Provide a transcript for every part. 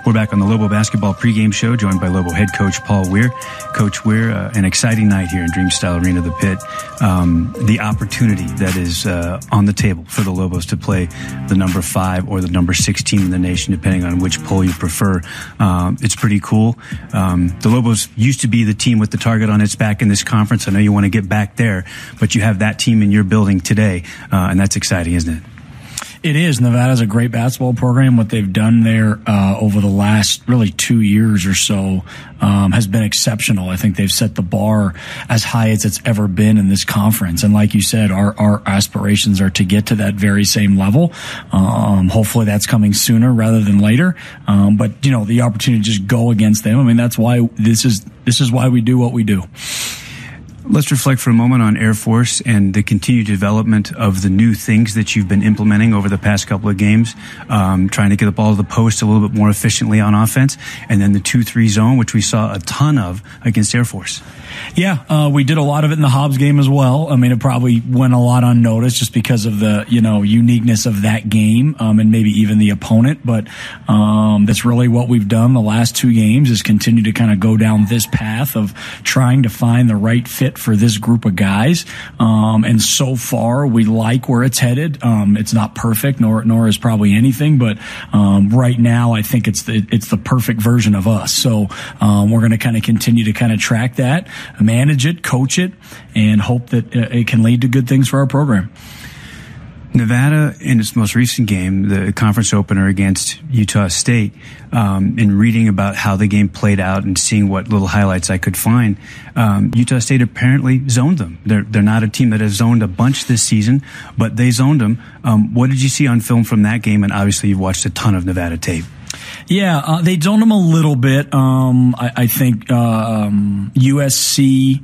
We're back on the Lobo Basketball pregame show, joined by Lobo head coach Paul Weir. Coach Weir, an exciting night here in Dreamstyle Arena, the Pit. The opportunity that is on the table for the Lobos to play the number 5 or the number 6 team in the nation, depending on which poll you prefer. It's pretty cool. The Lobos used to be the team with the target on its back in this conference. I know you want to get back there, but you have that team in your building today, and that's exciting, isn't it? It is. Nevada's a great basketball program. What they've done there over the last really 2 years or so has been exceptional. I think they've set the bar as high as it's ever been in this conference. And like you said, our aspirations are to get to that very same level. Hopefully that's coming sooner rather than later. But you know, the opportunity to just go against them. I mean, that's why this is why we do what we do. Let's reflect for a moment on Air Force and the continued development of the new things that you've been implementing over the past couple of games, trying to get the ball to the post a little bit more efficiently on offense, and then the 2-3 zone, which we saw a ton of against Air Force. Yeah, we did a lot of it in the Hobbs game as well. I mean, it probably went a lot unnoticed just because of the, uniqueness of that game, and maybe even the opponent. But that's really what we've done the last 2 games, is continue to kind of go down this path of trying to find the right fit for this group of guys. And so far, we like where it's headed. It's not perfect, nor is probably anything, but right now, I think it's the perfect version of us. So we're going to kind of continue to kind of track that, manage it, coach it, and hope that it can lead to good things for our program. Nevada, in its most recent game, the conference opener against Utah State, in reading about how the game played out and seeing what little highlights I could find, Utah State apparently zoned them. They're not a team that has zoned a bunch this season, but they zoned them. What did you see on film from that game? And obviously you've watched a ton of Nevada tape. Yeah, they zoned them a little bit. I think USC,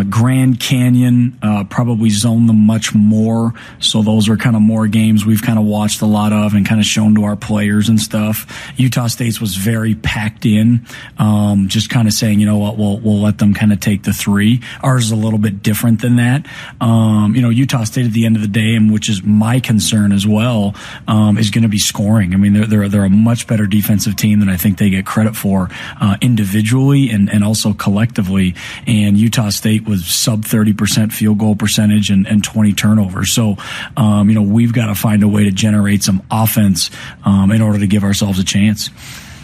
Grand Canyon probably zoned them much more. So those are kind of more games we've kind of watched a lot of and kind of shown to our players and stuff. Utah State's was very packed in, just kind of saying, you know what, we'll let them kind of take the 3. Ours is a little bit different than that. Utah State at the end of the day, and which is my concern as well, is going to be scoring. I mean, they're a much better defensive team than I think they get credit for individually and also collectively. And Utah State was sub 30% field goal percentage and 20 turnovers. So, we've got to find a way to generate some offense in order to give ourselves a chance.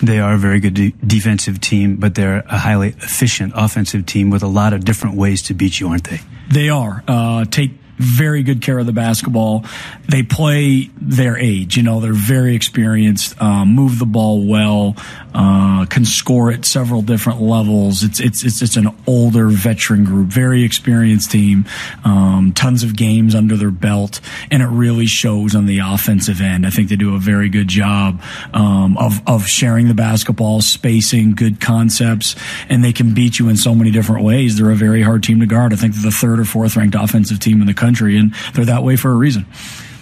They are a very good defensive team, but they're a highly efficient offensive team with a lot of different ways to beat you, aren't they? They are. Take very good care of the basketball. They play their age. They're very experienced, move the ball well, can score at several different levels. It's an older veteran group, very experienced team, tons of games under their belt, and it really shows on the offensive end. I think they do a very good job of sharing the basketball, spacing, good concepts, and they can beat you in so many different ways. They're a very hard team to guard. I think they're the 3rd or 4th ranked offensive team in the country, and they're that way for a reason.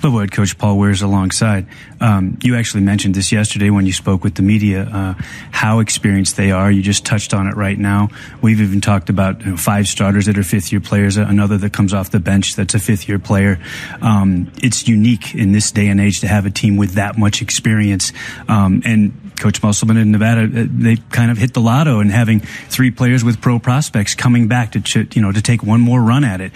Lobo head coach Paul Weir is alongside. You actually mentioned this yesterday when you spoke with the media, how experienced they are. You just touched on it right now. We've even talked about 5 starters that are 5th-year players, another that comes off the bench that's a 5th-year player. It's unique in this day and age to have a team with that much experience. And Coach Musselman in Nevada, they kind of hit the lotto in having 3 players with pro prospects coming back to take one more run at it.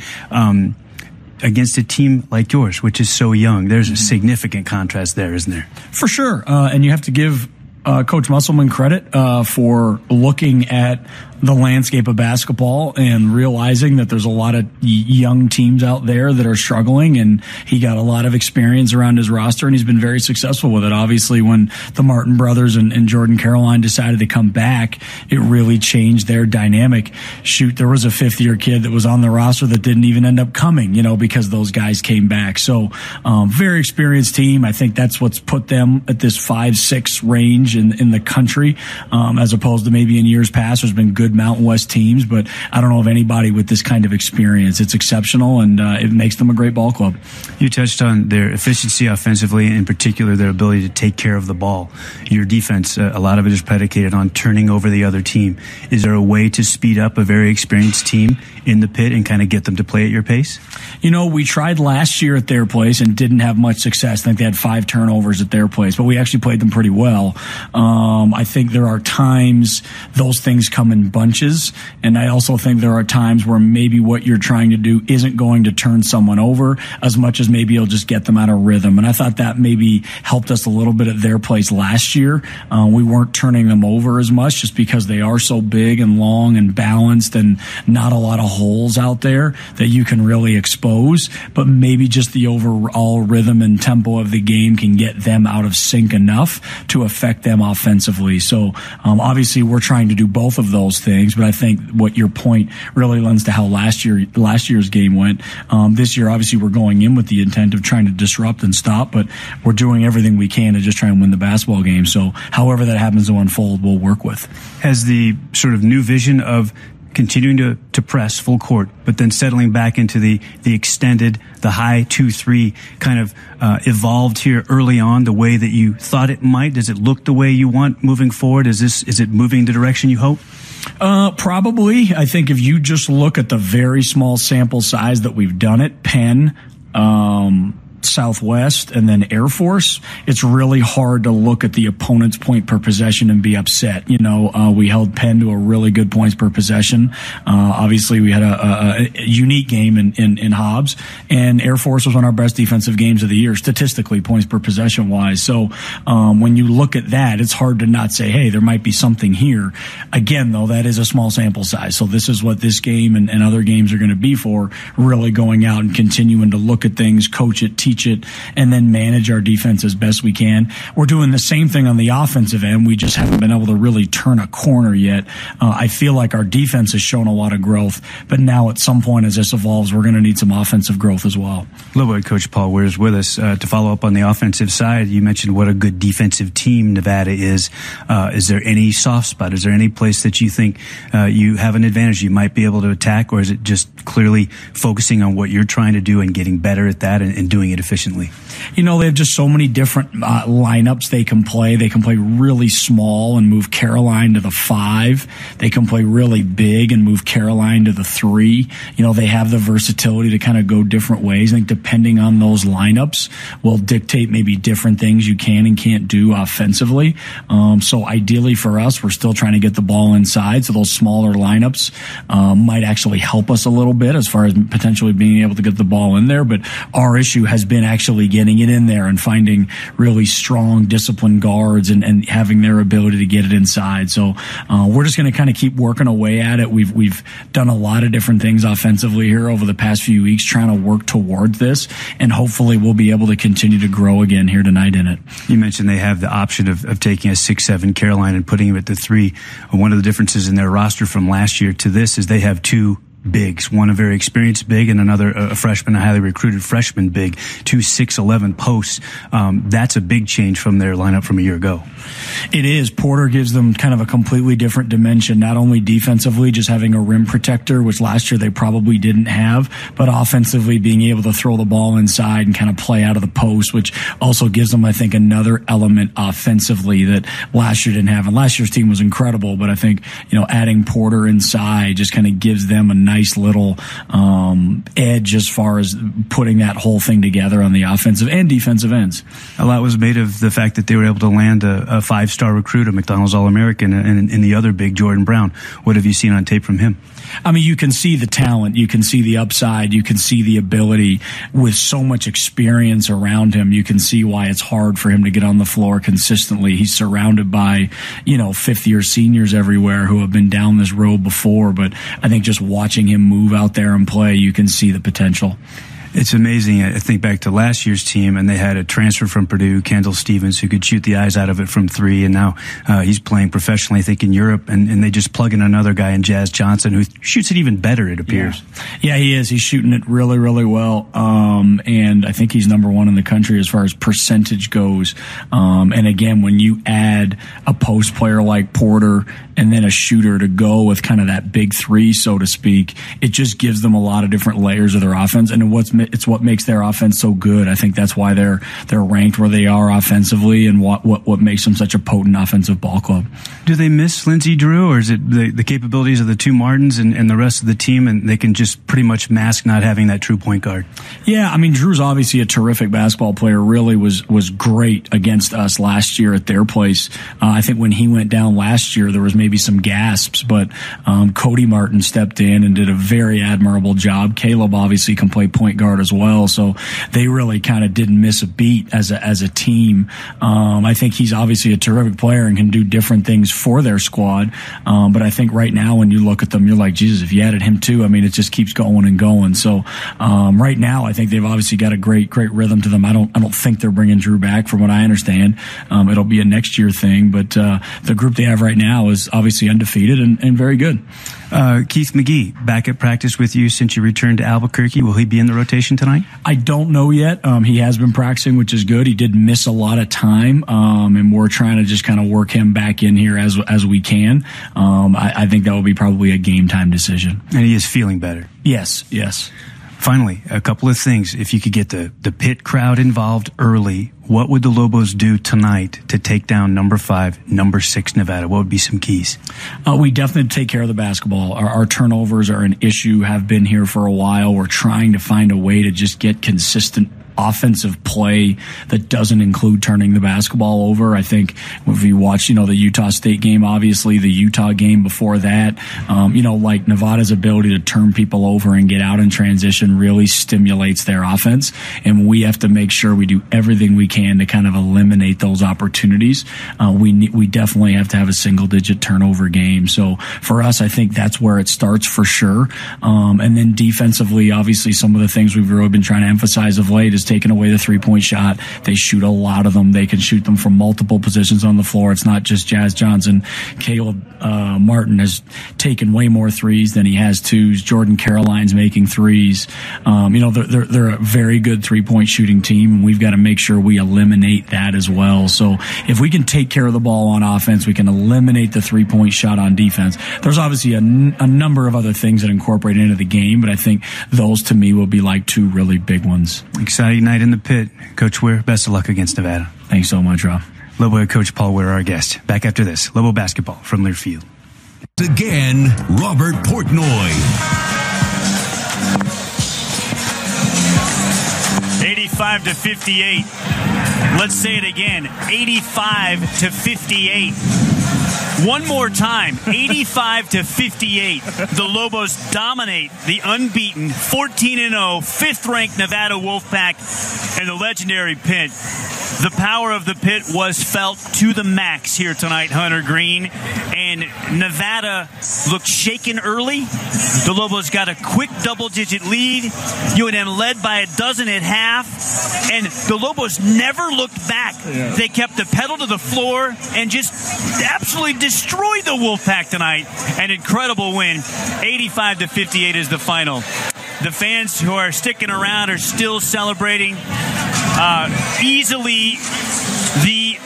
Against a team like yours, which is so young, there's a significant contrast there, isn't there? For sure. And you have to give Coach Musselman credit for looking at the landscape of basketball and realizing that there's a lot of young teams out there that are struggling, and he got a lot of experience around his roster, and he's been very successful with it. Obviously, when the Martin brothers and Jordan Caroline decided to come back, it really changed their dynamic. Shoot, there was a 5th-year kid that was on the roster that didn't even end up coming, because those guys came back. So, very experienced team. I think that's what's put them at this 5-6 range in the country, as opposed to maybe in years past. There's been good good Mountain West teams, but I don't know of anybody with this kind of experience. It's exceptional, and it makes them a great ball club. You touched on their efficiency offensively, in particular their ability to take care of the ball. Your defense, a lot of it is predicated on turning over the other team. Is there a way to speed up a very experienced team in the pit and kind of get them to play at your pace? You know, we tried last year at their place and didn't have much success. I think they had 5 turnovers at their place, but we actually played them pretty well. I think there are times those things come in bunches, and I also think there are times where maybe what you're trying to do isn't going to turn someone over as much as maybe you'll just get them out of rhythm. And I thought that maybe helped us a little bit at their place last year. We weren't turning them over as much just because they are so big and long and balanced and not a lot of holes out there that you can really expose. But maybe just the overall rhythm and tempo of the game can get them out of sync enough to affect them offensively. So obviously we're trying to do both of those things, but I think what your point really lends to how last year's game went. This year, obviously, we're going in with the intent of trying to disrupt and stop, but we're doing everything we can to just try and win the basketball game. So however that happens to unfold, we'll work with. Has the sort of new vision of continuing to press full court, but then settling back into the extended, the high 2-3 kind of evolved here early on the way that you thought it might? Does it look the way you want moving forward? Is it moving the direction you hope? Probably. I think if you just look at the very small sample size that we've done it, Penn, Southwest, and then Air Force, it's really hard to look at the opponent's point per possession and be upset. You know, we held Penn to a really good points per possession. Obviously, we had a unique game in Hobbs, and Air Force was one of our best defensive games of the year, statistically, points per possession wise. So when you look at that, it's hard to not say, hey, there might be something here. Again, though, that is a small sample size. So this is what this game and other games are going to be for, really going out and continuing to look at things, coach it, teach it, and then manage our defense as best we can. We're doing the same thing on the offensive end. We just haven't been able to really turn a corner yet. I feel like our defense has shown a lot of growth, but now at some point as this evolves, we're going to need some offensive growth as well. Lillard coach Paul Weir is with us. To follow up on the offensive side, you mentioned what a good defensive team Nevada is. Is there any soft spot? Is there any place that you think you have an advantage you might be able to attack, or is it just clearly focusing on what you're trying to do and getting better at that and doing it efficiently? You know, they have just so many different lineups they can play. They can play really small and move Caroline to the 5. They can play really big and move Caroline to the 3. You know, they have the versatility to kind of go different ways. I think depending on those lineups will dictate maybe different things you can and can't do offensively. So ideally for us, we're still trying to get the ball inside. So those smaller lineups might actually help us a little bit as far as potentially being able to get the ball in there. But our issue has been actually getting it in there and finding really strong, disciplined guards and having their ability to get it inside. So we're just going to kind of keep working away at it. We've done a lot of different things offensively here over the past few weeks trying to work towards this, and hopefully we'll be able to continue to grow again here tonight in it. You mentioned they have the option of taking a 6'7" Caroline and putting him at the 3. One of the differences in their roster from last year to this is they have 2 bigs, one a very experienced big and another a freshman, a highly recruited freshman big, 2 6'11" posts. That's a big change from their lineup from a year ago. It is. Porter gives them kind of a completely different dimension, not only defensively, just having a rim protector, which last year they probably didn't have, but offensively being able to throw the ball inside and kind of play out of the post, which also gives them, I think, another element offensively that last year didn't have. And last year's team was incredible, but I think, you know, adding Porter inside just kind of gives them a nice little edge as far as putting that whole thing together on the offensive and defensive ends. A lot was made of the fact that they were able to land a 5-star recruit, a McDonald's All-American, and the other big, Jordan Brown. What have you seen on tape from him? I mean, you can see the talent, you can see the upside, you can see the ability. With so much experience around him, you can see why it's hard for him to get on the floor consistently. He's surrounded by, you know, fifth-year seniors everywhere who have been down this road before, but I think just watching him move out there and play, you can see the potential. It's amazing. I think back to last year's team, and they had a transfer from Purdue, Kendall Stevens, who could shoot the eyes out of it from three, and now he's playing professionally, I think, in Europe, and they just plug in another guy in Jazz Johnson, who shoots it even better, it appears. Yeah, he is. He's shooting it really, really well, and I think he's number one in the country as far as percentage goes. And again, when you add a post player like Porter and then a shooter to go with kind of that big three, so to speak, it just gives them a lot of different layers of their offense, and it's what makes their offense so good. I think that's why they're ranked where they are offensively, and what makes them such a potent offensive ball club. Do they miss Lindsey Drew, or is it the capabilities of the two Martins and the rest of the team, and they can just pretty much mask not having that true point guard? Yeah, I mean, Drew's obviously a terrific basketball player, really was great against us last year at their place. I think when he went down last year, there was maybe some gasps, but Cody Martin stepped in and did a very admirable job. Caleb obviously can play point guard as well, so they really kind of didn't miss a beat as a team. I think he's obviously a terrific player and can do different things for their squad, but I think right now when you look at them, you're like, Jesus, if you added him too, I mean, it just keeps going and going. So right now, I think they've obviously got a great rhythm to them. I don't think they're bringing Drew back, from what I understand. It'll be a next year thing, but the group they have right now is obviously undefeated and very good. Keith McGee, back at practice with you since you returned to Albuquerque. Will he be in the rotation tonight? I don't know yet. He has been practicing, which is good. He did miss a lot of time, and we're trying to just kind of work him back in here as we can. I think that will be probably a game time decision. And he is feeling better. Yes. Finally, a couple of things. If you could get the Pitt crowd involved early, what would the Lobos do tonight to take down number 5, number 6 Nevada? What would be some keys? We definitely take care of the basketball. Our turnovers are an issue, have been here for a while. We're trying to find a way to just get consistent offensive play that doesn't include turning the basketball over. I think if you watch, the Utah State game, obviously the Utah game before that, like Nevada's ability to turn people over and get out in transition really stimulates their offense. And we have to make sure we do everything we can to kind of eliminate those opportunities. We definitely have to have a single-digit turnover game. So for us, I think that's where it starts for sure. And then defensively, obviously some of the things we've really been trying to emphasize of late is taking away the three-point shot. They shoot a lot of them. They can shoot them from multiple positions on the floor. It's not just Jazz Johnson. Caleb Martin has taken way more threes than he has twos. Jordan Caroline's making threes. They're a very good three-point shooting team, and we've got to make sure we eliminate that as well. So if we can take care of the ball on offense, we can eliminate the three-point shot on defense. There's obviously a number of other things that incorporate into the game, but I think those to me will be like two really big ones. Exciting night in the Pit. Coach Ware, best of luck against Nevada. Thanks so much, Rob. Lobo head coach Paul Ware, our guest. Back after this. Lobo basketball from Learfield. Again, Robert Portnoy. 85-58. Let's say it again. 85-58. One more time, 85-58. The Lobos dominate the unbeaten 14-0, 5th-ranked Nevada Wolfpack and the legendary Pit. The power of the Pit was felt to the max here tonight, Hunter Green. And Nevada looked shaken early. The Lobos got a quick double-digit lead. UNM led by a dozen at half. And the Lobos never looked back. Yeah. They kept the pedal to the floor and just absolutely destroyed the Wolfpack tonight. An incredible win. 85-58 is the final. The fans who are sticking around are still celebrating. Easily the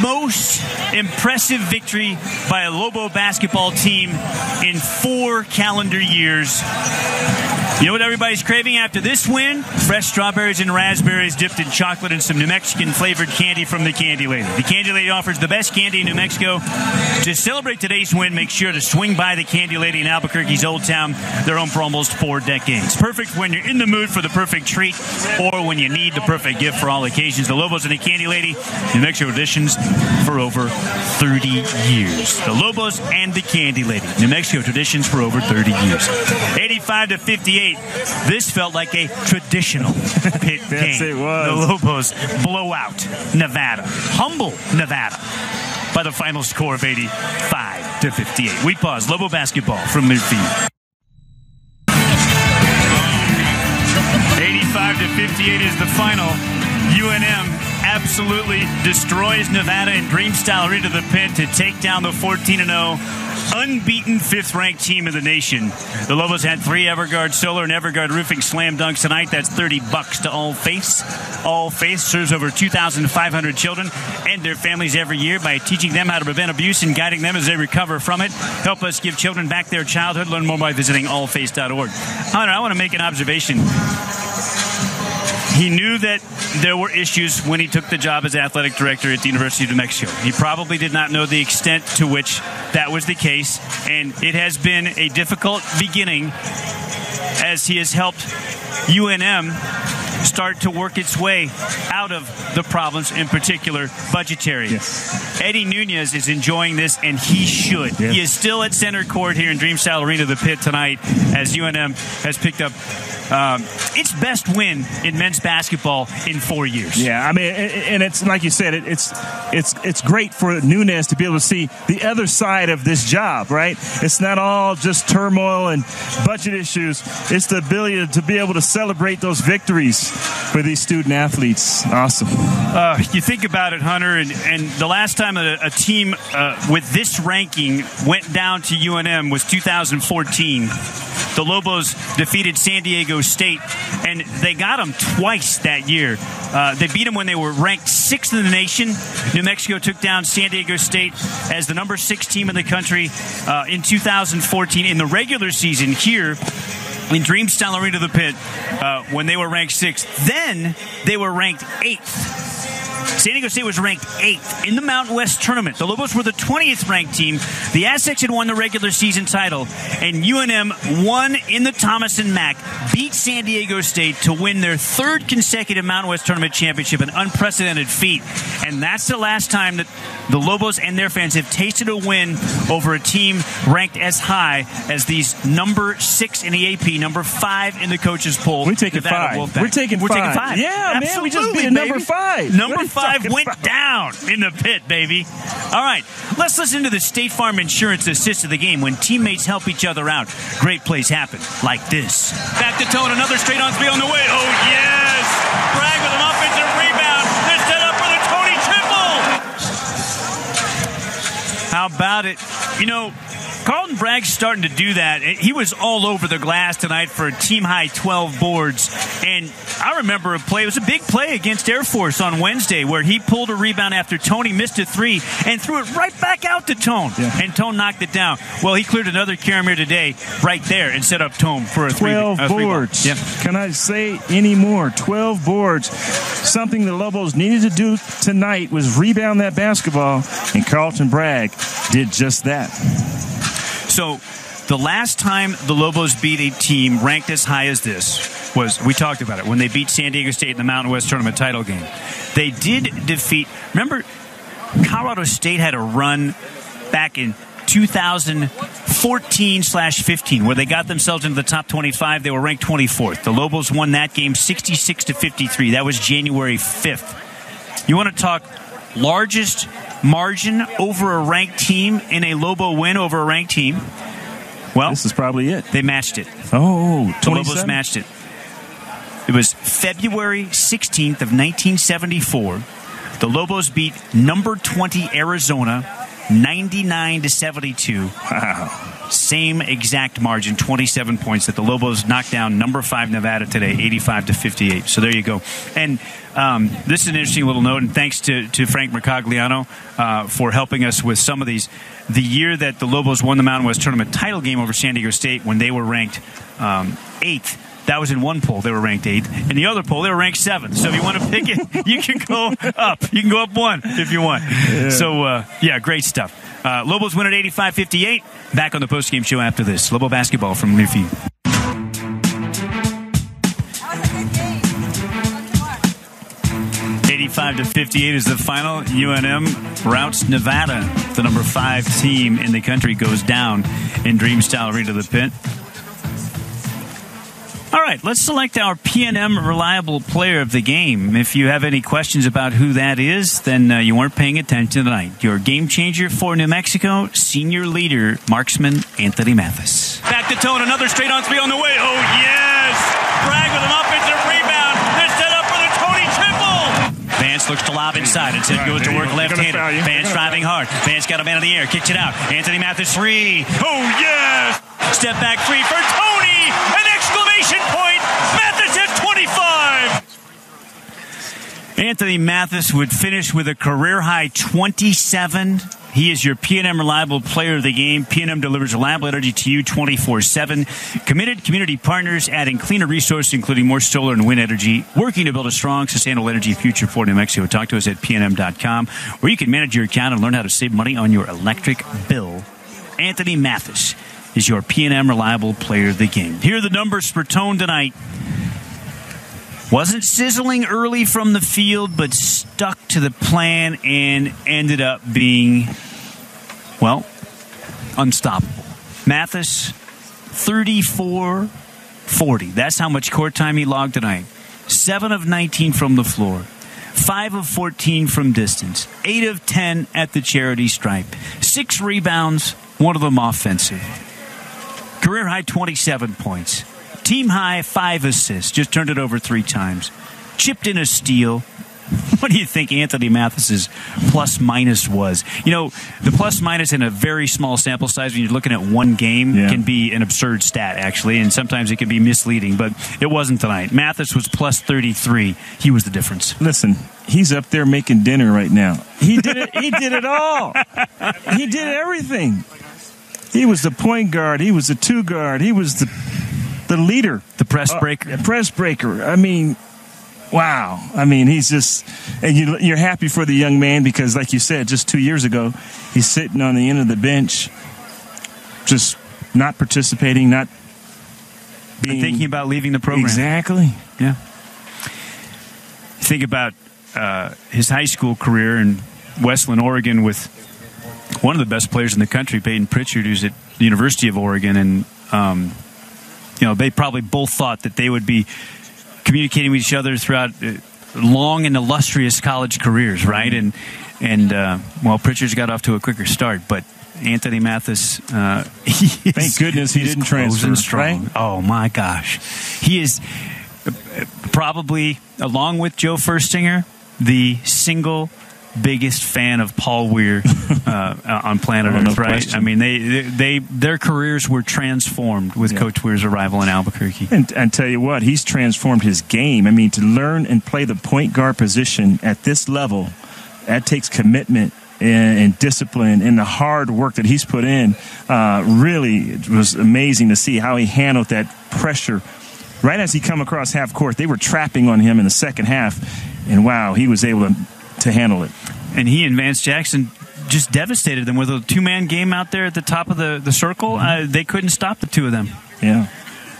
most impressive victory by a Lobo basketball team in 4 calendar years. You know what everybody's craving after this win? Fresh strawberries and raspberries dipped in chocolate and some New Mexican flavored candy from the Candy Lady. The Candy Lady offers the best candy in New Mexico. To celebrate today's win, make sure to swing by the Candy Lady in Albuquerque's Old Town. They're open for almost 4 decades. Perfect when you're in the mood for the perfect treat or when you need the perfect gift for all occasions. The Lobos and the Candy Lady, New Mexico traditions for over 30 years. The Lobos and the Candy Lady, New Mexico traditions for over 30 years. 85-58. This felt like a traditional Pit game. It was. The Lobos blow out Nevada, humble Nevada, by the final score of 85-58. We pause. Lobo basketball from Learfield. 85-58 is the final. UNM absolutely destroys Nevada in Dreamstyle Arena to the Pit to take down the 14-0 unbeaten 5th-ranked team in the nation. The Lobos had 3 Everguard Solar and Everguard Roofing slam dunks tonight. That's $30 to All Faith. All Faith serves over 2,500 children and their families every year by teaching them how to prevent abuse and guiding them as they recover from it. Help us give children back their childhood. Learn more by visiting allfaith.org. Hunter, I want to make an observation. He knew that there were issues when he took the job as athletic director at the University of New Mexico. He probably did not know the extent to which that was the case, and it has been a difficult beginning as he has helped UNM start to work its way out of the problems, in particular budgetary. Yes. Eddie Nunez is enjoying this, and he should. Yes. He is still at center court here in Dreamstyle Arena, the Pit, tonight, as UNM has picked up its best win in men's basketball in 4 years. Yeah, I mean, and it's like you said, it's great for Nunez to be able to see the other side of this job, right? It's not all just turmoil and budget issues. It's the ability to be able to celebrate those victories for these student athletes. Awesome. You think about it, Hunter, and the last time a team with this ranking went down to UNM was 2014. The Lobos defeated San Diego State, and they got them twice that year. They beat them when they were ranked 6th in the nation. New Mexico took down San Diego State as the number 6 team in the country in 2014. In the regular season here in Dreamstyle Arena, the Pit, when they were ranked 6th. Then they were ranked 8th. San Diego State was ranked 8th in the Mountain West tournament. The Lobos were the 20th ranked team. The Aztecs had won the regular season title, and UNM won in the Thomas and Mack, beat San Diego State to win their 3rd consecutive Mountain West tournament championship, an unprecedented feat. And that's the last time that the Lobos and their fans have tasted a win over a team ranked as high as these number 6 in the AP, number 5 in the coaches poll. We're taking Nevada 5. Wolfpack. We're taking 5. Yeah, absolutely, man, we just beat number 5. Number 5 went down in the Pit, baby. All right, let's listen to the State Farm Insurance assist of the game when teammates help each other out. Great plays happen like this. Back to Tone, another straight on three on the way. Oh, yes! Bragg with an offensive rebound. They're set up for the Tony triple. How about it? You know, Carlton Bragg's starting to do that. He was all over the glass tonight for a team-high 12 boards. And I remember a play. It was a big play against Air Force on Wednesday where he pulled a rebound after Tony missed a 3 and threw it right back out to Tone. Yeah. And Tone knocked it down. Well, he cleared another Caramir today right there and set up Tone for a 12 boards. Yeah. Can I say any more? 12 boards. Something the Lobos needed to do tonight was rebound that basketball, and Carlton Bragg did just that. So the last time the Lobos beat a team ranked as high as this was, we talked about it, when they beat San Diego State in the Mountain West Tournament title game. They did defeat, remember, Colorado State had a run back in 2014/15 where they got themselves into the top 25. They were ranked 24th. The Lobos won that game 66-53. That was January 5th. You want to talk largest margin over a ranked team in a Lobo win over a ranked team? Well, this is probably it. They matched it. Oh, 27? The Lobos matched it. It was February 16th of 1974. The Lobos beat number 20 Arizona 99-72. Wow. Same exact margin, 27 points, that the Lobos knocked down number 5 Nevada today, 85-58. So there you go. And this is an interesting little note, and thanks to Frank Mercogliano for helping us with some of these. The year that the Lobos won the Mountain West Tournament title game over San Diego State, when they were ranked 8th, that was in one poll. They were ranked 8th. In the other poll, they were ranked 7th. So if you want to pick it, you can go up. You can go up 1 if you want. Yeah. So, great stuff. Lobos win at 85-58. Back on the postgame show after this. Lobo basketball from Learfield. 85-58 is the final. UNM routs Nevada. The number 5 team in the country goes down in Dreamstyle Arena, the Pit. All right, let's select our PNM Reliable Player of the Game. If you have any questions about who that is, then you weren't paying attention tonight. Your game changer for New Mexico, senior leader, marksman Anthony Mathis. Back to Tone, another straight on three on the way. Oh, yes! Bragg with an offensive rebound. Vance looks to lob inside. Instead goes to work left-handed. Vance driving hard. Vance got a man in the air. Kicks it out. Anthony Mathis 3. Oh, yes! Step back 3 for Tony! An exclamation point! Mathis at 25! Anthony Mathis would finish with a career-high 27. He is your PNM Reliable Player of the Game. PNM delivers reliable energy to you 24/7. Committed community partners adding cleaner resources, including more solar and wind energy, working to build a strong, sustainable energy future for New Mexico. Talk to us at pnm.com, where you can manage your account and learn how to save money on your electric bill. Anthony Mathis is your PNM Reliable Player of the Game. Here are the numbers for Tone tonight. Wasn't sizzling early from the field, but stuck to the plan and ended up being, well, unstoppable. Mathis, 34-40. That's how much court time he logged tonight. 7 of 19 from the floor. 5 of 14 from distance. 8 of 10 at the charity stripe. 6 rebounds, 1 of them offensive. Career high 27 points. Team high 5 assists. Just turned it over 3 times. Chipped in a steal. What do you think Anthony Mathis's plus-minus was? You know, the plus-minus in a very small sample size when you're looking at one game can be an absurd stat, actually, and sometimes it can be misleading, but it wasn't tonight. Mathis was plus 33. He was the difference. Listen, he's up there making dinner right now. He did it. He did it all. He did everything. He was the point guard. He was the 2 guard. He was the leader. The press breaker. Press breaker. I mean, wow. I mean, he's just, and you're happy for the young man because, like you said, just 2 years ago, he's sitting on the end of the bench, just not participating, not being. Thinking about leaving the program. Exactly. Yeah. Think about his high school career in Westland, Oregon, with one of the best players in the country, Peyton Pritchard, who's at the University of Oregon, and you know, they probably both thought that they would be communicating with each other throughout long and illustrious college careers, right? And well, Pritchard's got off to a quicker start, but Anthony Mathis, thank goodness he didn't transfer. Right? Oh my gosh, he is probably, along with Joe Furstinger, the single biggest fan of Paul Weir on planet Earth, right? Question. I mean, their careers were transformed with Coach Weir's arrival in Albuquerque. And tell you what, he's transformed his game. I mean, to learn and play the point guard position at this level, that takes commitment and discipline and the hard work that he's put in. Really, it was amazing to see how he handled that pressure. Right as he come across half court, they were trapping on him in the second half, and wow, he was able to handle it. And he and Vance Jackson just devastated them with a 2-man game out there at the top of the circle. They couldn't stop the 2 of them. Yeah.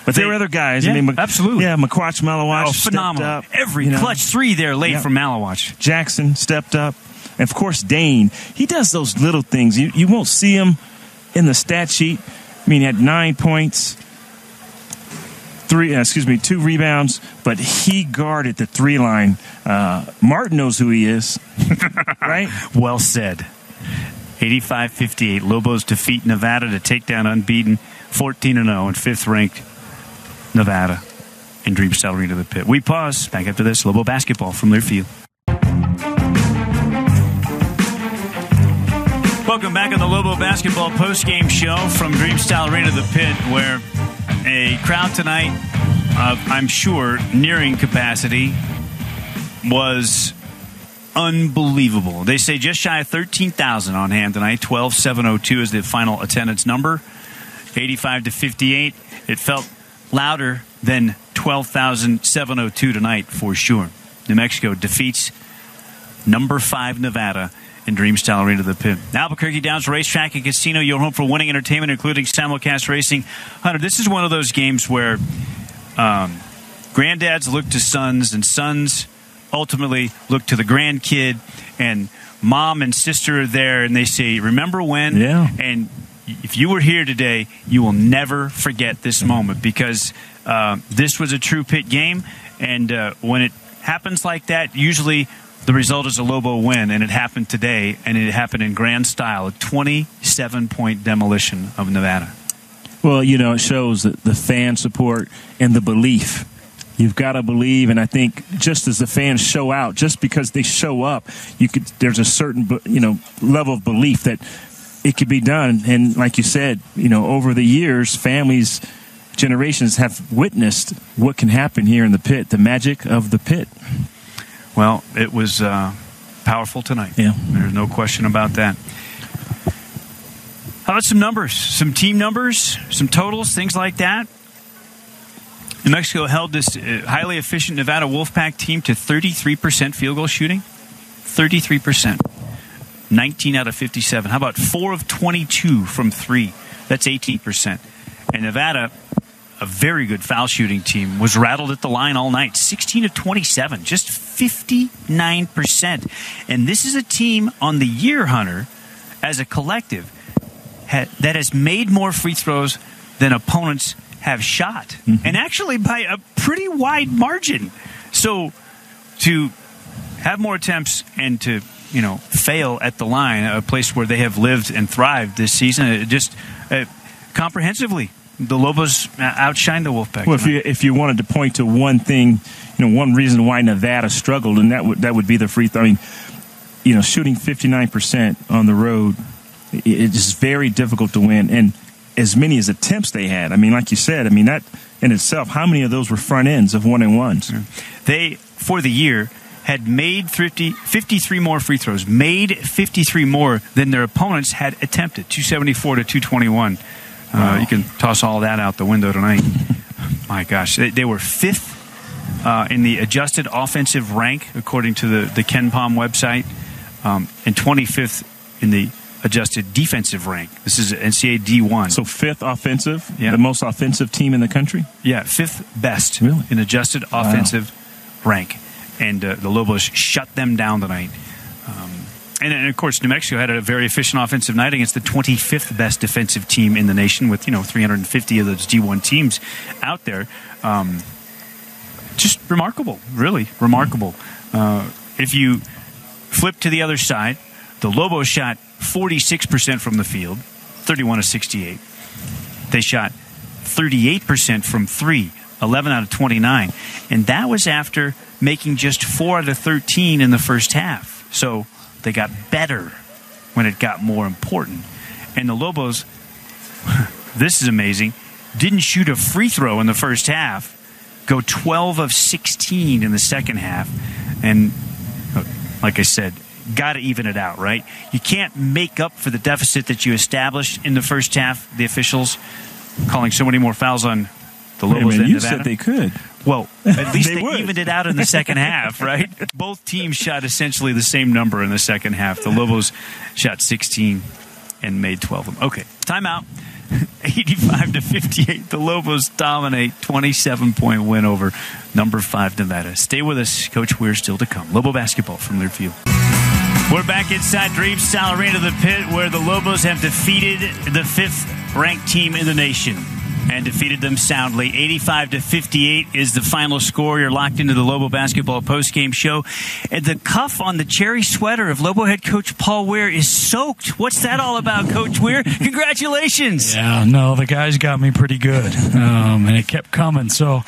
But there were other guys. Yeah, I mean, absolutely. Yeah, McQuatch Malawach phenomenal. stepped up. Every clutch 3 there late from Malawach. Jackson stepped up. And, of course, Dane. He does those little things. You won't see him in the stat sheet. I mean, he had 9 points. 2 rebounds, but he guarded the 3 line. Martin knows who he is, right? Well said. 85-58. Lobos defeat Nevada to take down unbeaten 14-0 and 5th-ranked Nevada in Dreamstyle Arena of the Pit. We pause. Back after this, Lobo basketball from Learfield. Welcome back on the Lobo basketball postgame show from Dreamstyle Arena of the Pit, where a crowd tonight of, I'm sure, nearing capacity was unbelievable. They say just shy of 13,000 on hand tonight. 12,702 is the final attendance number. 85-58. It felt louder than 12,702 tonight for sure. New Mexico defeats number 5 Nevada in Dreamstyle Arena of the Pit. Albuquerque Downs Racetrack and Casino, your home for winning entertainment, including simulcast racing. Hunter, this is one of those games where granddads look to sons, and sons ultimately look to the grandkid, and mom and sister are there, and they say, remember when? Yeah. And if you were here today, you will never forget this moment, because this was a true Pit game, and when it happens like that, usually the result is a Lobo win, and it happened today, and it happened in grand style, a 27-point demolition of Nevada. Well, you know, it shows the fan support and the belief You've got to believe, and I think just as the fans show out, just because they show up, there's a certain level of belief that it could be done. And like you said, over the years, families, generations have witnessed what can happen here in the pit, the magic of the pit. Well, it was powerful tonight. Yeah, there's no question about that. How about some numbers, some team numbers, some totals, things like that? New Mexico held this highly efficient Nevada Wolfpack team to 33% field goal shooting. 33%. 19 out of 57. How about 4 of 22 from 3? That's 18%. And Nevada, a very good foul shooting team, was rattled at the line all night. 16 of 27. Just 59%. And this is a team on the year, Hunter, as a collective, that has made more free throws than opponents have shot, and actually by a pretty wide margin. So to have more attempts and to fail at the line, a place where they have lived and thrived this season, just comprehensively, the Lobos outshined the Wolfpack. Well, if you wanted to point to one thing, one reason why Nevada struggled, and that would be the free throw. I mean, shooting 59% on the road, it's just very difficult to win, and as many as attempts they had. I mean, like you said, that in itself, how many of those were front ends of 1-and-1s? They, for the year, had made 53 more free throws, made 53 more than their opponents had attempted, 274 to 221. Wow. You can toss all that out the window tonight. My gosh. They were 5th in the adjusted offensive rank, according to the KenPom website, and 25th in the adjusted defensive rank. This is NCAA D1. So 5th offensive, the most offensive team in the country? Yeah, 5th best in adjusted offensive rank. And the Lobos shut them down tonight. And of course, New Mexico had a very efficient offensive night against the 25th best defensive team in the nation with, 350 of those D1 teams out there. Just remarkable, really remarkable. If you flip to the other side, the Lobos shot 46% from the field, 31 of 68. They shot 38% from 3, 11 out of 29. And that was after making just 4 out of 13 in the first half. So they got better when it got more important. And the Lobos, this is amazing, didn't shoot a free throw in the first half, go 12 of 16 in the second half. And like I said, got to even it out, right? You can't make up for the deficit that you established in the first half. The officials calling so many more fouls on the Lobos than you Nevada. Said they could. Well, at least they evened it out in the second half, right? Both teams shot essentially the same number in the second half. The Lobos shot 16 and made 12 of them. Okay, timeout. 85 to 58. The Lobos dominate. 27-point win over number 5 Nevada. Stay with us. Coach Weir still to come. Lobo basketball from Learfield. We're back inside Dream Style Arena, the pit, where the Lobos have defeated the 5th-ranked team in the nation and defeated them soundly. 85 to 58 is the final score. You're locked into the Lobo basketball postgame show. And the cuff on the cherry sweater of Lobo head coach Paul Weir is soaked. What's that all about, Coach Weir? Congratulations. Yeah, no, the guys got me pretty good, and it kept coming. So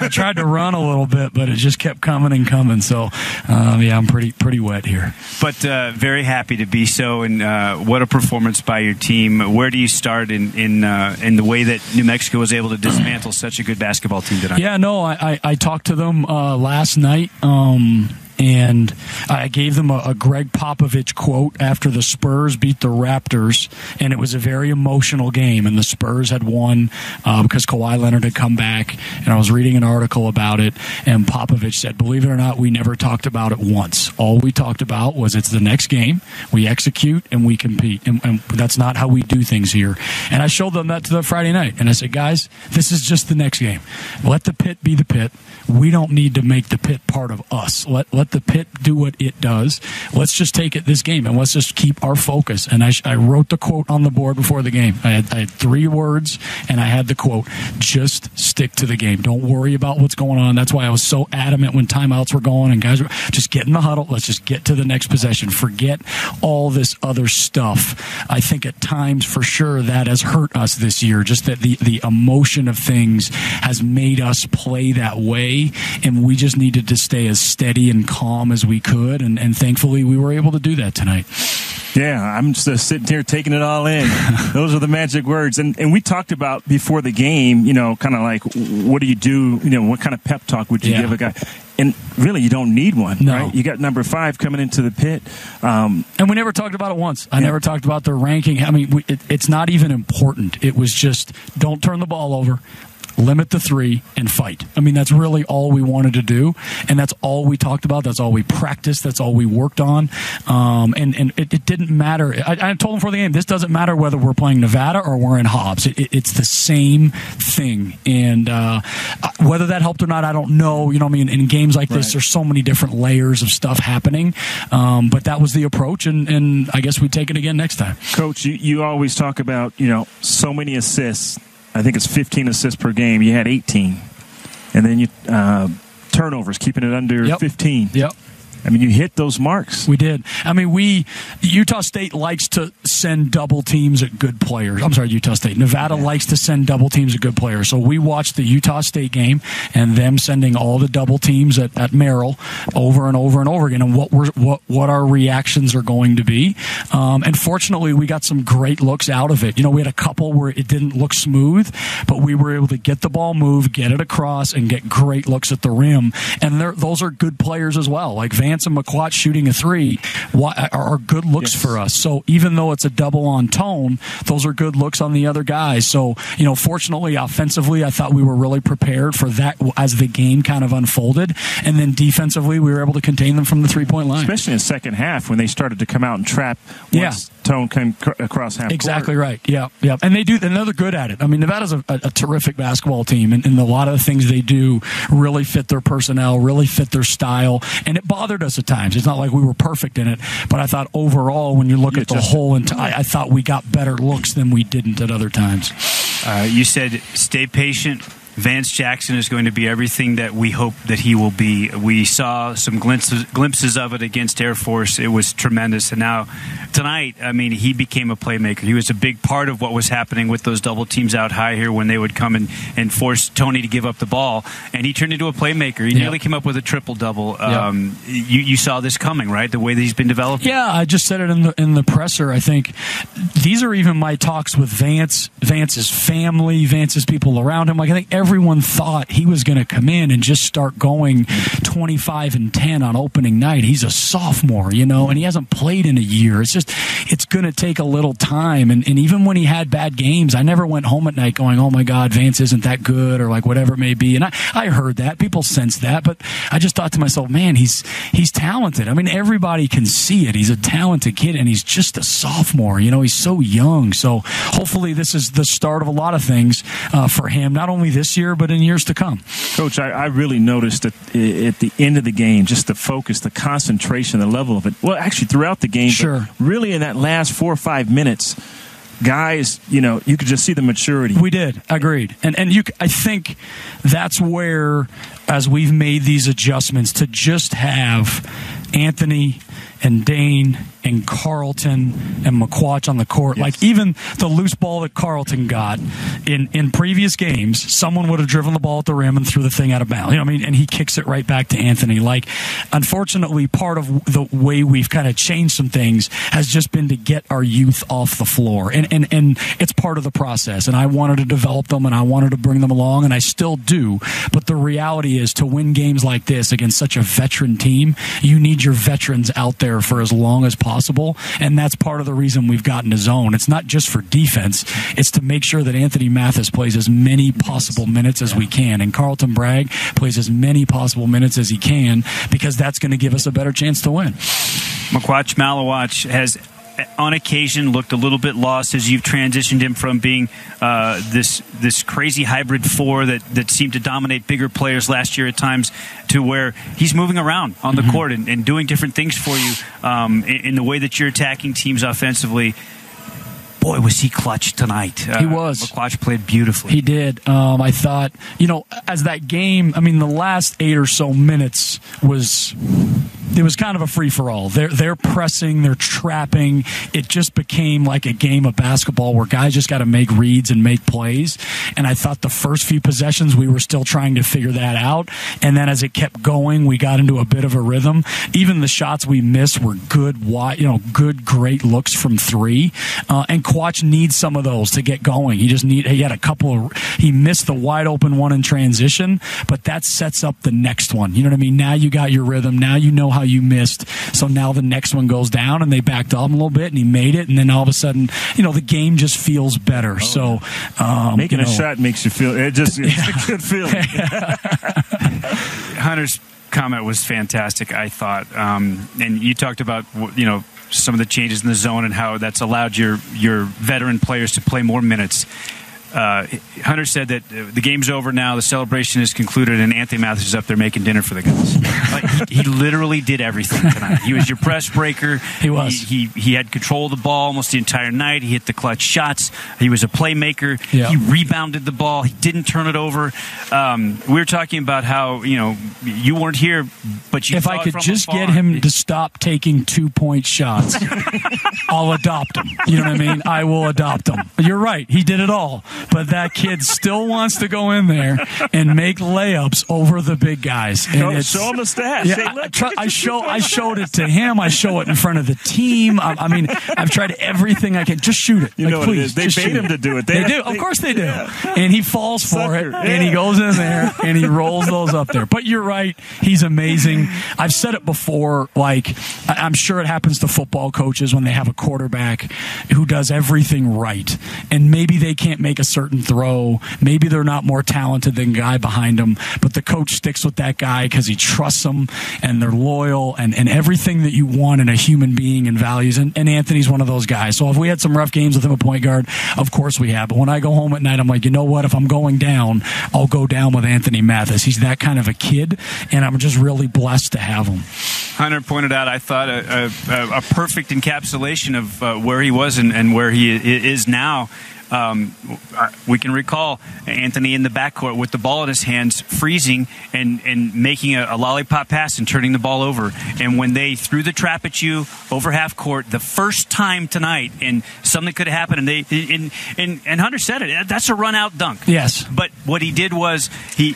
I tried to run a little bit, but it just kept coming and coming. So, I'm pretty wet here. But very happy to be so. And what a performance by your team. Where do you start in the way that New Mexico was able to dismantle such a good basketball team tonight? Yeah, no, I talked to them last night, and I gave them a Greg Popovich quote after the Spurs beat the Raptors, and it was a very emotional game, and the Spurs had won because Kawhi Leonard had come back, and I was reading an article about it, and Popovich said, believe it or not, we never talked about it once. All we talked about was it's the next game, we execute, and we compete, and that's not how we do things here. And I showed them that to the Friday night, and I said, guys, this is just the next game. Let the pit be the pit. We don't need to make the pit part of us. Let the Pitt do what it does. Let's just take it this game, and let's just keep our focus. And I wrote the quote on the board before the game. I had 3 words, and I had the quote, just stick to the game. Don't worry about what's going on. That's why I was so adamant when timeouts were going and guys were just get in the huddle. Let's just get to the next possession. Forget all this other stuff. I think at times, for sure, that has hurt us this year. Just that the emotion of things has made us play that way, and we just needed to stay as steady and calm as we could, and thankfully we were able to do that tonight. Yeah, I'm just sitting here taking it all in. Those are the magic words. And we talked about before the game, kind of like, what do you do? What kind of pep talk would you give a guy? And really, you don't need one, right? You got number 5 coming into the Pit. And we never talked about it once. I never talked about the ranking. I mean, it's not even important. It was just, don't turn the ball over. Limit the 3 and fight. I mean, that's really all we wanted to do, and that's all we talked about. That's all we practiced. That's all we worked on. And it didn't matter. I told them before the game, this doesn't matter whether we're playing Nevada or we're in Hobbs. It's the same thing. And whether that helped or not, I don't know. You know what I mean? In games like this, there's so many different layers of stuff happening. But that was the approach, and I guess we'd take it again next time. Coach, you always talk about, so many assists. I think it's 15 assists per game. You had 18. And then you turnovers, keeping it under 15. Yep. I mean, you hit those marks. We did. I mean, Utah State likes to send double teams at good players. I'm sorry, Utah State. Nevada likes to send double teams at good players. So we watched the Utah State game and them sending all the double teams at Merrill over and over and over again, and what our reactions are going to be. And fortunately, we got some great looks out of it. We had a couple where it didn't look smooth, but we were able to get the ball moved, get it across, and get great looks at the rim. And those are good players as well. Like Vance and McQuatch shooting a 3 are good looks for us. So even though it's a double on Tone, those are good looks on the other guys. So, fortunately, offensively, I thought we were really prepared for that as the game kind of unfolded. And then defensively, we were able to contain them from the 3-point line. Especially in the second half when they started to come out and trap once Tone came across half court. Exactly right. Yeah. And they do, and they're good at it. I mean, Nevada's a terrific basketball team, and a lot of the things they do really fit their personnel, really fit their style, and it bothered us at times. It's not like we were perfect in it, but I thought overall, when you look at the whole, I thought we got better looks than we didn't at other times. You said stay patient. Vance Jackson is going to be everything that we hope that he will be. We saw some glimpses of it against Air Force. It was tremendous. And now, tonight, I mean, he became a playmaker. He was a big part of what was happening with those double teams out high here when they would come and force Tony to give up the ball. And he turned into a playmaker. He nearly came up with a triple-double. You saw this coming, right? The way that he's been developing. Yeah, I just said it in the presser. I think these are even my talks with Vance, Vance's family, Vance's people around him. Like, I think everyone thought he was going to come in and just start going 25-10 on opening night. He's a sophomore, and he hasn't played in a year. It's going to take a little time. And even when he had bad games, I never went home at night going, oh my God, Vance isn't that good, or like whatever it may be. And I heard that. People sense that. But I just thought to myself, man, he's talented. I mean, everybody can see it. He's a talented kid, and he's just a sophomore. He's so young. So hopefully this is the start of a lot of things for him, not only this year, but in years to come. Coach, I really noticed at the end of the game, just the focus, the concentration, the level of it. Well, actually throughout the game, sure. But really in that last 4 or 5 minutes, guys, you could just see the maturity. We did. Agreed. And I think that's where, as we've made these adjustments, to just have Anthony and Dane and Carlton and McQuatch on the court. Yes. Like, even the loose ball that Carlton got in previous games, someone would have driven the ball at the rim and threw the thing out of bounds. And he kicks it right back to Anthony. Like, unfortunately, part of the way we've kind of changed some things has just been to get our youth off the floor. And it's part of the process. And I wanted to develop them, and I wanted to bring them along, and I still do. But the reality is, to win games like this against such a veteran team, you need your veterans out there for as long as possible, and that's part of the reason we've gotten a zone. It's not just for defense, it's to make sure that Anthony Mathis plays as many possible minutes as we can, and Carlton Bragg plays as many possible minutes as he can, because that's going to give us a better chance to win. McQuatch Malawach has on occasion looked a little bit lost as you've transitioned him from being this crazy hybrid 4 that seemed to dominate bigger players last year at times, to where he's moving around on the court and doing different things for you in the way that you're attacking teams offensively. Boy, was he clutch tonight. He was. McClatch played beautifully. He did. I thought, as that game, the last 8 or so minutes was kind of a free-for-all. They're pressing, they're trapping. It just became like a game of basketball where guys just got to make reads and make plays. And I thought the first few possessions, we were still trying to figure that out. And then as it kept going, we got into a bit of a rhythm. Even the shots we missed were good, great looks from 3. And Quach needs some of those to get going. He had a couple he missed the wide open one in transition, but that sets up the next one. You know what I mean? Now you got your rhythm. Now you know how you missed. So now the next one goes down, and they backed up a little bit, and he made it, and then all of a sudden, the game just feels better. So making a shot makes you feel it's a good feeling. Hunter's comment was fantastic, I thought, and you talked about some of the changes in the zone and how that's allowed your veteran players to play more minutes. Hunter said that the game's over now, the celebration is concluded, and Anthony Mathis is up there making dinner for the guys. He literally did everything tonight. He was your press breaker. He was. He had control of the ball almost the entire night. He hit the clutch shots. He was a playmaker. Yeah. He rebounded the ball. He didn't turn it over. We were talking about how, you weren't here, but you if I could just get him to stop taking 2-point shots, I'll adopt him. You know what I mean? I will adopt him. You're right. He did it all. But that kid still wants to go in there and make layups over the big guys. And show him the stats. Yeah, I showed it to him. I show it in front of the team. I've tried everything I can. Just shoot it. Please, they paid him to do it. They do. Of course they do. Yeah. And he falls for it. Yeah. And he goes in there and he rolls those up there. But you're right. He's amazing. I've said it before. I'm sure it happens to football coaches when they have a quarterback who does everything right, and maybe they can't make a certain throw. Maybe they're not more talented than the guy behind them, but the coach sticks with that guy because he trusts them and they're loyal and everything that you want in a human being and values. And Anthony's one of those guys. So if we had some rough games with him at point guard, of course we have. But when I go home at night, I'm like, you know what? If I'm going down, I'll go down with Anthony Mathis. He's that kind of a kid, and I'm just really blessed to have him. Hunter pointed out, I thought, a perfect encapsulation of where he was and where he is now. We can recall Anthony in the backcourt with the ball in his hands, freezing and making a lollipop pass and turning the ball over. And when they threw the trap at you over half court the first time tonight, and something could have happened, and Hunter said it, that's a run out dunk. Yes. But what he did was he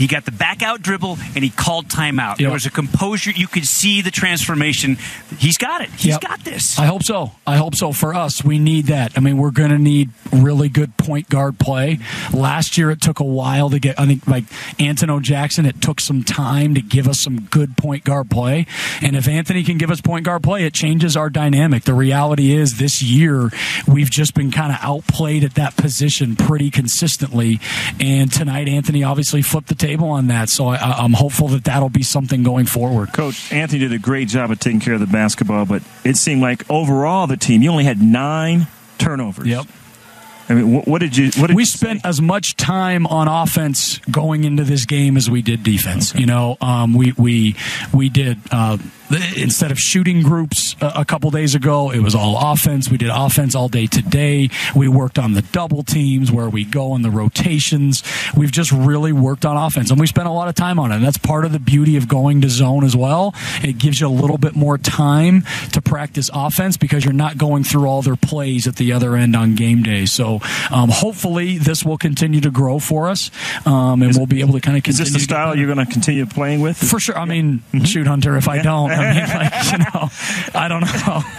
got the back out dribble and he called timeout. Yep. There was a composure. You could see the transformation. He's got it. He's got this. I hope so. For us, we need that. We're going to need really good point guard play. Last year, it took a while to get, I think, like Antono Jackson, it took some time to give us some good point guard play. And if Anthony can give us point guard play, it changes our dynamic. The reality is this year, we've just been kind of outplayed at that position pretty consistently. And tonight, Anthony obviously flipped the table on that. So I'm hopeful that that'll be something going forward. Coach, Anthony did a great job of taking care of the basketball, but it seemed like overall the team, you only had 9 turnovers. Yep. What did you spent as much time on offense going into this game as we did defense. Okay. We did instead of shooting groups a couple days ago, it was all offense. We did offense all day today. We worked on the double teams where we go in the rotations. We've just really worked on offense, and we spent a lot of time on it. And that's part of the beauty of going to zone as well. It gives you a little bit more time to practice offense because you're not going through all their plays at the other end on game day. So hopefully this will continue to grow for us, and we'll be able to kind of continue. Is this the style you're going to continue playing with? For sure. Shoot, Hunter, if I don't, I don't know.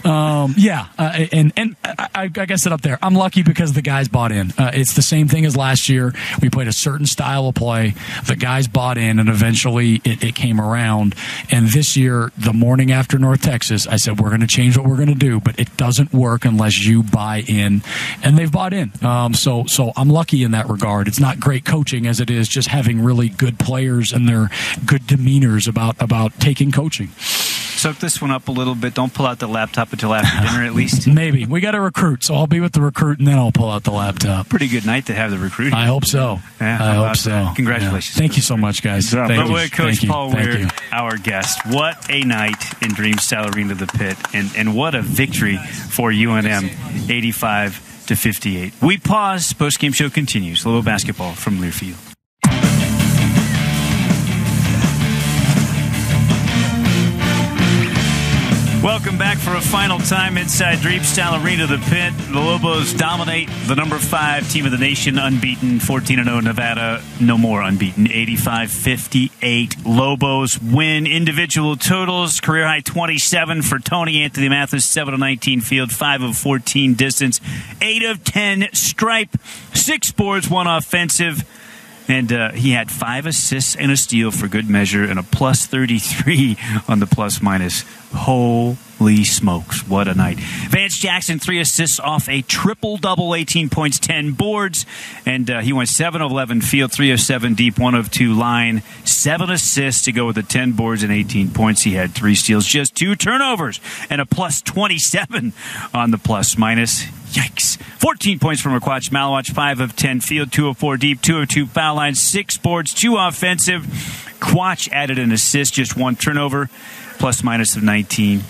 And I guess it up there. I'm lucky because the guys bought in. It's the same thing as last year. We played a certain style of play. The guys bought in, and eventually it came around. And this year, the morning after North Texas, I said, we're going to change what we're going to do, but it doesn't work unless you buy in. And they've bought in. So I'm lucky in that regard. It's not great coaching as it is just having really good players and their good demeanors about taking coaching. soak this one up a little bit. Don't pull out the laptop until after dinner, at least. Maybe. We got a recruit, so I'll be with the recruit, and then I'll pull out the laptop. Pretty good night to have the recruit. I hope so. Yeah, I hope so. That? Congratulations. Yeah. Thank you so much, guys. Thank you. Coach Paul Weir, our guest. What a night in Dreamstyle Arena, the Pit, and what a victory for UNM, 85-58. We pause. Post-game show continues. Lobo basketball from Learfield. Welcome back for a final time inside Dreamstyle Arena, the Pit. The Lobos dominate the number 5 team of the nation, unbeaten, 14-0 Nevada, no more unbeaten, 85-58. Lobos win individual totals, career high 27 for Tony Anthony Mathis, 7 of 19 field, 5 of 14 distance, 8 of 10 stripe, 6 boards, 1 offensive. And he had 5 assists and a steal for good measure and a plus 33 on the plus-minus. Holy smokes, what a night. Vance Jackson, 3 assists off a triple-double, 18 points, 10 boards. And he went 7 of 11 field, 3 of 7 deep, 1 of 2 line. 7 assists to go with the 10 boards and 18 points. He had 3 steals, just 2 turnovers, and a plus 27 on the plus-minus. Yikes. 14 points from Raquach Malawach, 5 of 10 field, 2 of 4 deep, 2 of 2 foul line, 6 boards, 2 offensive. Quach added an assist, just 1 turnover, plus minus of 19.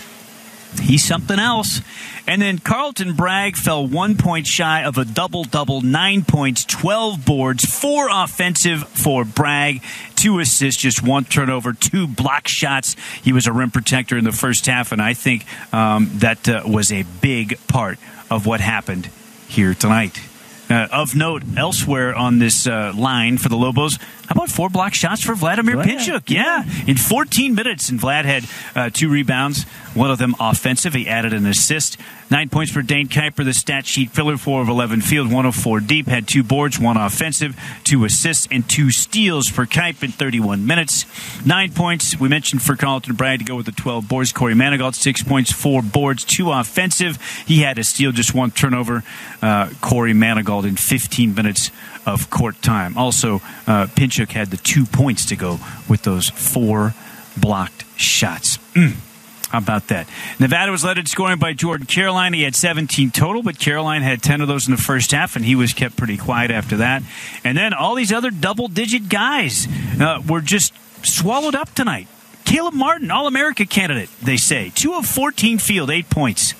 He's something else. And then Carlton Bragg fell 1 point shy of a double-double, 9 points, 12 boards, 4 offensive for Bragg, 2 assists, just 1 turnover, 2 block shots. He was a rim protector in the first half, and I think that was a big part of what happened here tonight. Of note, elsewhere on this line for the Lobos, how about 4 block shots for Vladimir Pinchuk? Yeah, in 14 minutes, and Vlad had 2 rebounds, 1 of them offensive. He added an assist. 9 points for Dane Kuiper, the stat sheet filler, 4 of 11 field, 1 of 4 deep, had 2 boards, 1 offensive, 2 assists, and 2 steals for Kuiper in 31 minutes. 9 points, we mentioned for Carlton Bragg to go with the 12 boards. Corey Manigault, 6 points, 4 boards, 2 offensive. He had a steal, just 1 turnover. Corey Manigault in 15 minutes of court time. Also, Pinchuk had the 2 points to go with those 4 blocked shots. How about that? Nevada was led in scoring by Jordan Caroline. He had 17 total, but Caroline had 10 of those in the first half, and he was kept pretty quiet after that. And then all these other double-digit guys were just swallowed up tonight. Caleb Martin, All-America candidate, they say. 2 of 14 field, 8 points.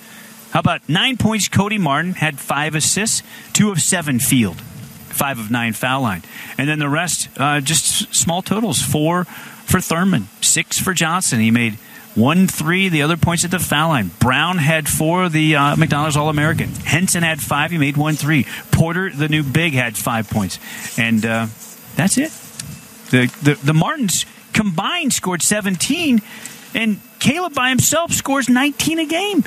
How about 9 points? Cody Martin had 5 assists, 2 of 7 field, 5 of 9 foul line. And then the rest, just small totals. 4 for Thurman, 6 for Johnson. He made 1 3, the other points at the foul line. Brown had 4, the McDonald's All-American. Henson had 5, he made 1 3. Porter, the new big, had 5 points. And that's it. The Martins combined scored 17, and Caleb by himself scores 19 a game.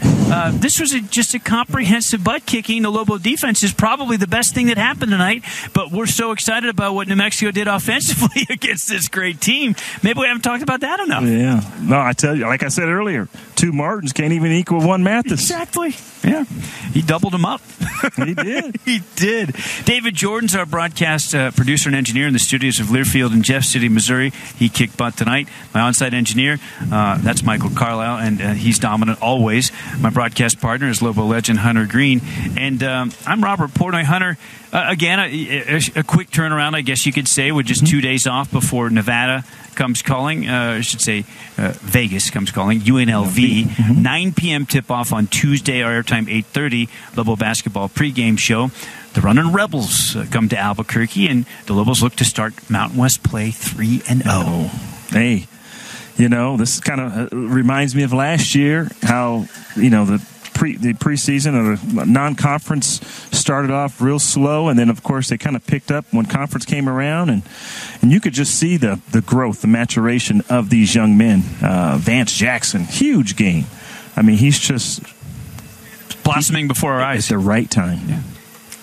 This was just a comprehensive butt kicking. The Lobo defense is probably the best thing that happened tonight, but we're so excited about what New Mexico did offensively against this great team. Maybe we haven't talked about that enough. Yeah. No, I tell you, like I said earlier, 2 Martins can't even equal 1 Mathis. Exactly. Yeah. He doubled him up. He did. He did. David Jordan's our broadcast producer and engineer in the studios of Learfield in Jeff City, Missouri. He kicked butt tonight. My on-site engineer, that's Michael Carlisle, and he's dominant always. My broadcast partner is Lobo legend Hunter Green, and I'm Robert Portnoy. Hunter, again, a quick turnaround, I guess you could say, with just 2 days off before Nevada comes calling. I should say Vegas comes calling. UNLV, 9 p.m. tip-off on Tuesday, our airtime 8:30, Lobo basketball pregame show. The Runnin' Rebels come to Albuquerque, and the Lobos look to start Mountain West play 3-0. Hey. You know, this kind of reminds me of last year, how, you know, the preseason or the non-conference started off real slow, and then, of course, they kind of picked up when conference came around, and you could just see the growth, the maturation of these young men. Vance Jackson, huge game. I mean, he's just blossoming before our eyes. At the right time.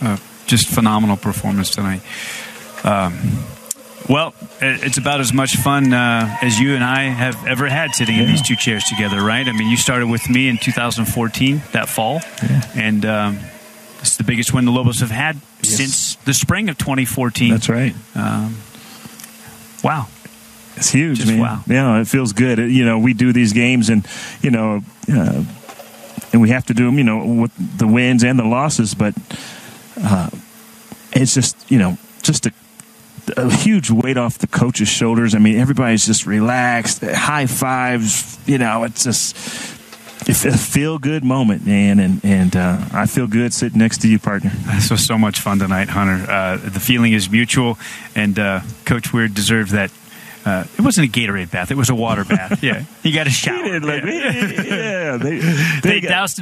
Yeah. Just phenomenal performance tonight. Well, it's about as much fun as you and I have ever had sitting in these 2 chairs together, right? I mean, you started with me in 2014, that fall, and it's the biggest win the Lobos have had since the spring of 2014. That's right. Wow. It's huge, Just man. wow. Yeah, it feels good. We do these games, and and we have to do them, with the wins and the losses. But it's just, just a huge weight off the coach's shoulders. I mean, everybody's just relaxed, high fives. It's just. It's a feel-good moment, man, and I feel good sitting next to you, partner. This was so much fun tonight, Hunter. The feeling is mutual, and Coach Weird deserved that. It wasn't a Gatorade bath; it was a water bath. Yeah, he got a shower. He did,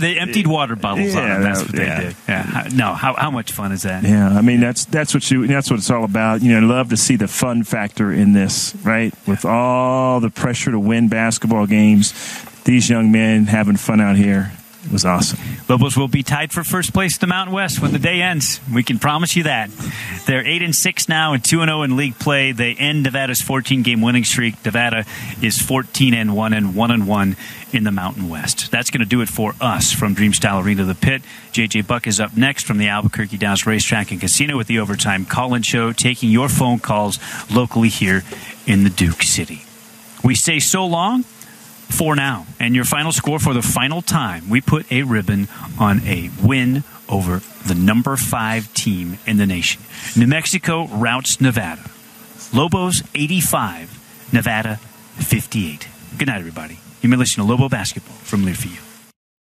they emptied water bottles on him. That's what they did. Yeah, no, how much fun is that? Yeah, I mean that's what it's all about. I love to see the fun factor in this, right? With all the pressure to win basketball games. These young men having fun out here. It was awesome. Lobos will be tied for first place in the Mountain West when the day ends. We can promise you that. They're 8-6 now and 2-0 in league play. They end Nevada's 14-game winning streak. Nevada is 14-1 and 1-1 in the Mountain West. That's going to do it for us from Dreamstyle Arena, The Pit. JJ Buck is up next from the Albuquerque Downs Racetrack and Casino with the Overtime Call-In Show, taking your phone calls locally here in the Duke City. We say so long for now, and your final score for the final time we put a ribbon on a win over the number 5 team in the nation. New Mexico routs Nevada. Lobos 85, Nevada 58. Good night, everybody. You've been listening to Lobo Basketball from Learfield.